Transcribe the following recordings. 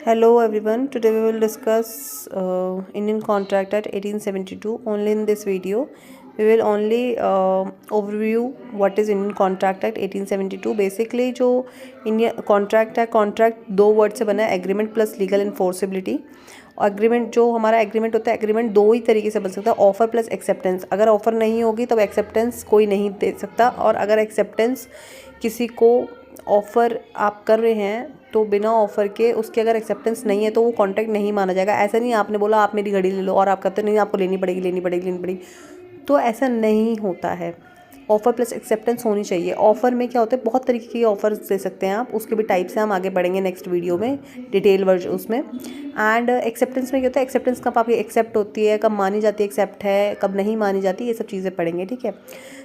Hello everyone, today we will discuss Indian Contract Act 1872. Only in this video we will only overview what is Indian Contract Act 1872. Basically जो Indian contract है, contract दो word से बना है, agreement plus legal enforceability. Agreement जो हमारा agreement होता है, एग्रीमेंट दो ही तरीके से बन सकता है, ऑफर प्लस एक्सेप्टेंस। अगर ऑफर नहीं होगी तब एक्सेप्टेंस कोई नहीं दे सकता, और अगर एक्सेप्टेंस किसी को ऑफ़र आप कर रहे हैं तो बिना ऑफ़र के उसके अगर एक्सेप्टेंस नहीं है तो वो कॉन्ट्रैक्ट नहीं माना जाएगा। ऐसा नहीं आपने बोला आप मेरी घड़ी ले लो और आप कहते नहीं आपको लेनी पड़ेगी, तो ऐसा नहीं होता है। ऑफ़र प्लस एक्सेप्टेंस होनी चाहिए। ऑफ़र में क्या होता है, बहुत तरीके के ऑफ़र्स दे सकते हैं आप, उसके भी टाइप्स हैं, हम आगे बढ़ेंगे नेक्स्ट वीडियो में डिटेल वर्जन उसमें। एंड एक्सेप्टेंस में क्या होता है, एक्सेप्टेंस कब आपकी एक्सेप्ट होती है, कब मानी जाती है, एक्सेप्ट है कब नहीं मानी जाती, ये सब चीज़ें पढ़ेंगे, ठीक है।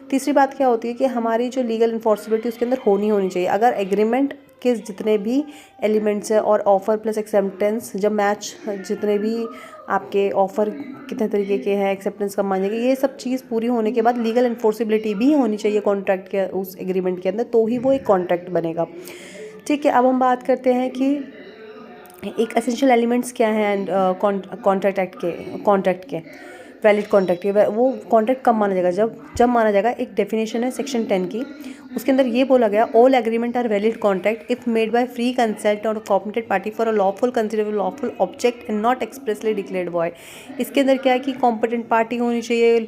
तीसरी बात क्या होती है कि हमारी जो लीगल इन्फोर्सिबिलिटी उसके अंदर होनी चाहिए। अगर एग्रीमेंट के जितने भी एलिमेंट्स हैं और ऑफ़र प्लस एक्सेप्टेंस जब मैच, जितने भी आपके ऑफ़र कितने तरीके के हैं, एक्सेप्टेंस कब मान जाएगी, ये सब चीज़ पूरी होने के बाद लीगल इन्फोर्सिबिलिटी भी होनी चाहिए कॉन्ट्रैक्ट के उस एग्रीमेंट के अंदर, तो ही वो एक कॉन्ट्रैक्ट बनेगा, ठीक है। अब हम बात करते हैं कि एक एसेंशियल एलिमेंट्स क्या हैं कॉन्ट्रैक्ट के वैलिड कॉन्ट्रैक्ट के। वो कॉन्ट्रैक्ट कब माना जाएगा, जब माना जाएगा। एक डेफिनेशन है सेक्शन 10 की, उसके अंदर ये बोला गया, all agreement are valid contract if made by free consent और competent party for a lawful considerable lawful object and not expressly declared void. इसके अंदर क्या है कि कॉम्पिटेंट पार्टी होनी चाहिए,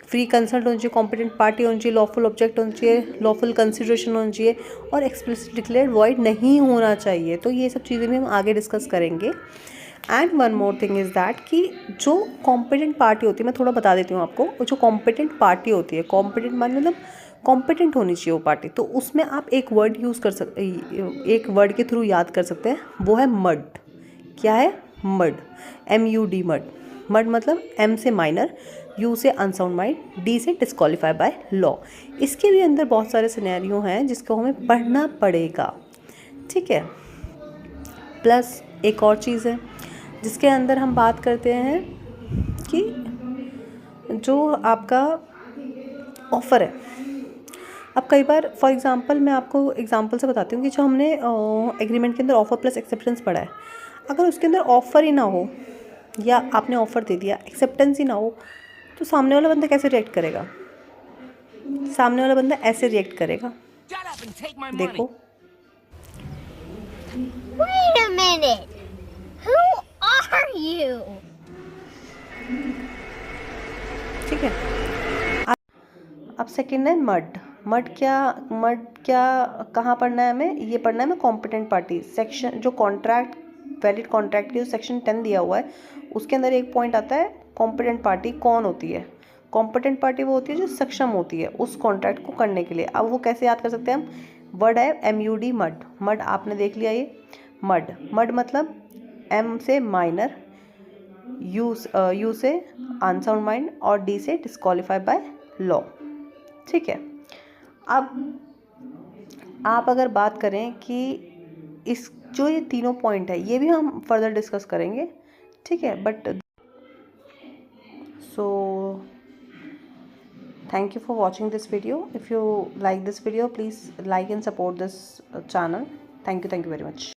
फ्री कंसल्ट होनी चाहिए, कॉम्पिटेंट पार्टी होनी चाहिए, लॉफुल ऑब्जेक्ट होना चाहिए, लॉफुल कंसिडरेशन होनी चाहिए, और एक्सप्लिसिट डिक्लेयर्ड वॉइड नहीं होना चाहिए। तो ये सब चीज़ें भी हम आगे डिस्कस करेंगे। And one more thing is that कि जो कॉम्पिटेंट पार्टी होती है, मैं थोड़ा बता देती हूँ आपको, वो जो कॉम्पिटेंट पार्टी होती है, कॉम्पिटेंट मतलब कॉम्पिटेंट होनी चाहिए वो पार्टी, तो उसमें आप एक वर्ड यूज़ कर सकते, एक वर्ड के थ्रू याद कर सकते हैं, वो है मड। क्या है? Mud, MUD, mud. मड मतलब M से माइनर, U से अनसाउंड माइंड, D से डिस्क्वालीफाई बाय लॉ। इसके भी अंदर बहुत सारे सिनेरियो हैं जिसको हमें पढ़ना पड़ेगा, ठीक है। प्लस एक और चीज़ है जिसके अंदर हम बात करते हैं कि जो आपका ऑफ़र है। अब कई बार फॉर एग्ज़ाम्पल मैं आपको एग्ज़ाम्पल से बताती हूँ कि जो हमने एग्रीमेंट के अंदर ऑफ़र प्लस एक्सेप्टेंस पढ़ा है, अगर उसके अंदर ऑफ़र ही ना हो या आपने ऑफ़र दे दिया, एक्सेप्टेंस ही ना हो, तो सामने वाला बंदा कैसे रिएक्ट करेगा? सामने वाला बंदा ऐसे रिएक्ट करेगा, देखो। Wait a minute. Who are you? ठीक है। अब सेकेंड है मड। मड क्या कहाँ पढ़ना है हमें? ये पढ़ना है हमें कॉम्पिटेंट पार्टी सेक्शन, जो कॉन्ट्रैक्ट वैलिड कॉन्ट्रैक्ट की जो सेक्शन 10 दिया हुआ है, उसके अंदर एक पॉइंट आता है कॉम्पिटेंट पार्टी कौन होती है। कॉम्पिटेंट पार्टी वो होती है जो सक्षम होती है उस कॉन्ट्रैक्ट को करने के लिए। अब वो कैसे याद कर सकते हैं हम? वर्ड है MUD, मड। मड आपने देख लिया, ये मड मतलब M से माइनर, U से अनसाउंड माइंड और D से डिस्क्वालीफाई बाय लॉ, ठीक है। अब आप अगर बात करें कि इस जो ये तीनों पॉइंट है, ये भी हम फर्दर डिस्कस करेंगे, ठीक है। But so thank you for watching this video. If you like this video, please like and support this channel. Thank you very much.